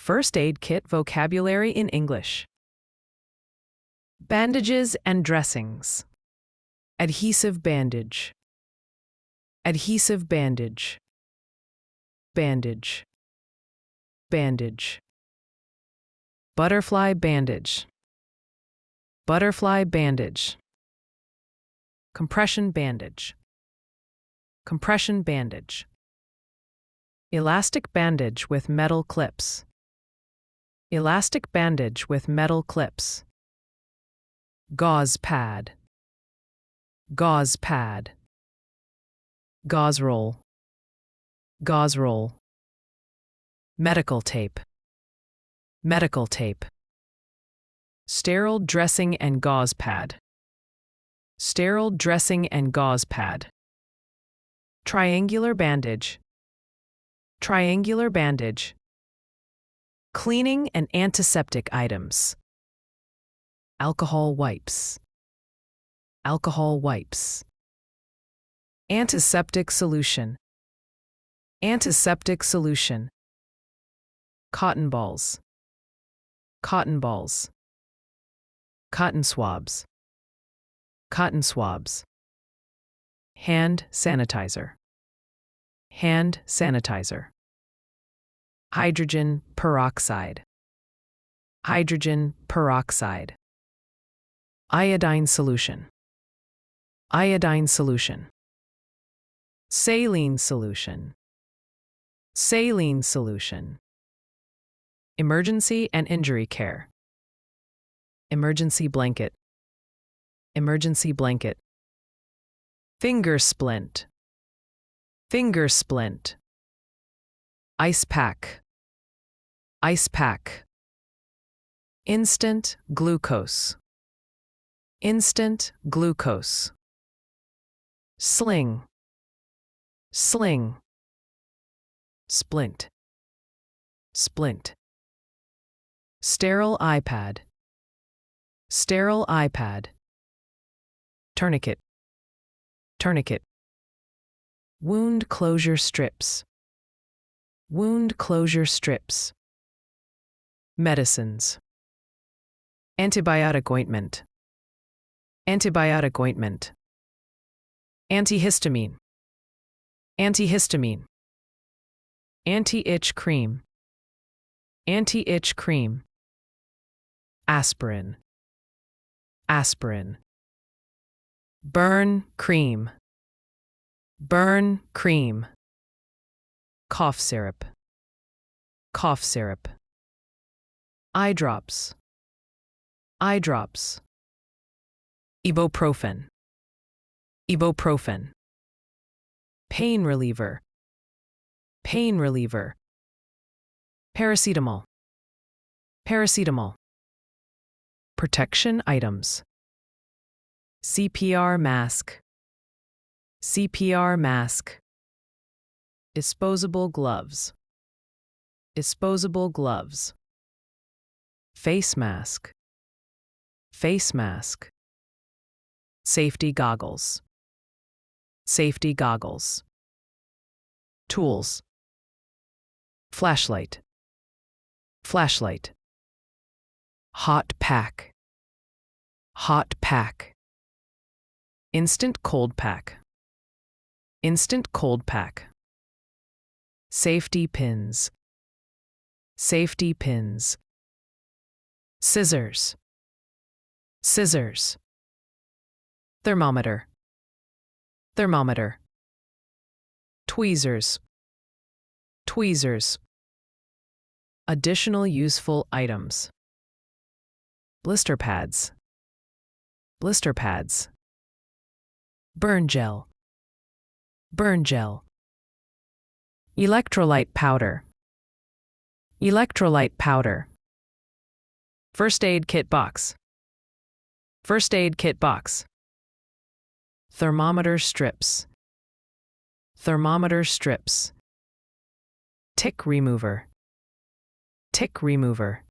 First aid kit vocabulary in English. Bandages and dressings. Adhesive bandage. Adhesive bandage. Bandage. Bandage. Butterfly bandage. Butterfly bandage. Compression bandage. Compression bandage. Elastic bandage with metal clips. Elastic bandage with metal clips. Gauze pad. Gauze pad. Gauze roll. Gauze roll. Medical tape. Medical tape. Sterile dressing and gauze pad. Sterile dressing and gauze pad. Triangular bandage. Triangular bandage. Cleaning and antiseptic items. Alcohol wipes. Alcohol wipes. Antiseptic solution. Antiseptic solution. Cotton balls. Cotton balls. Cotton swabs. Cotton swabs. Hand sanitizer. Hand sanitizer. Hydrogen peroxide. Hydrogen peroxide. Iodine solution. Iodine solution. Saline solution. Saline solution. Emergency and injury care. Emergency blanket. Emergency blanket. Finger splint. Finger splint. Ice pack. Ice pack. Instant glucose. Instant glucose. Sling. Sling. Splint. Splint. Sterile iPad. Sterile iPad. Tourniquet. Tourniquet. Wound closure strips. Wound closure strips. Medicines. Antibiotic ointment. Antibiotic ointment. Antihistamine. Antihistamine. Anti-itch cream. Anti-itch cream. Aspirin. Aspirin. Burn cream. Burn cream. Cough syrup. Cough syrup. Eye drops. Eye drops. Ibuprofen. Ibuprofen. Pain reliever. Pain reliever. Paracetamol. Paracetamol. Protection items. CPR mask. CPR mask. Disposable gloves. Disposable gloves. Face mask. Face mask. Safety goggles. Safety goggles. Tools. Flashlight. Flashlight. Hot pack. Hot pack. Instant cold pack. Instant cold pack. Safety pins. Safety pins. Scissors. Scissors. Thermometer. Thermometer. Tweezers. Tweezers. Additional useful items. Blister pads. Blister pads. Burn gel. Burn gel. Electrolyte powder. Electrolyte powder. First aid kit box. First aid kit box. Thermometer strips. Thermometer strips. Tick remover. Tick remover.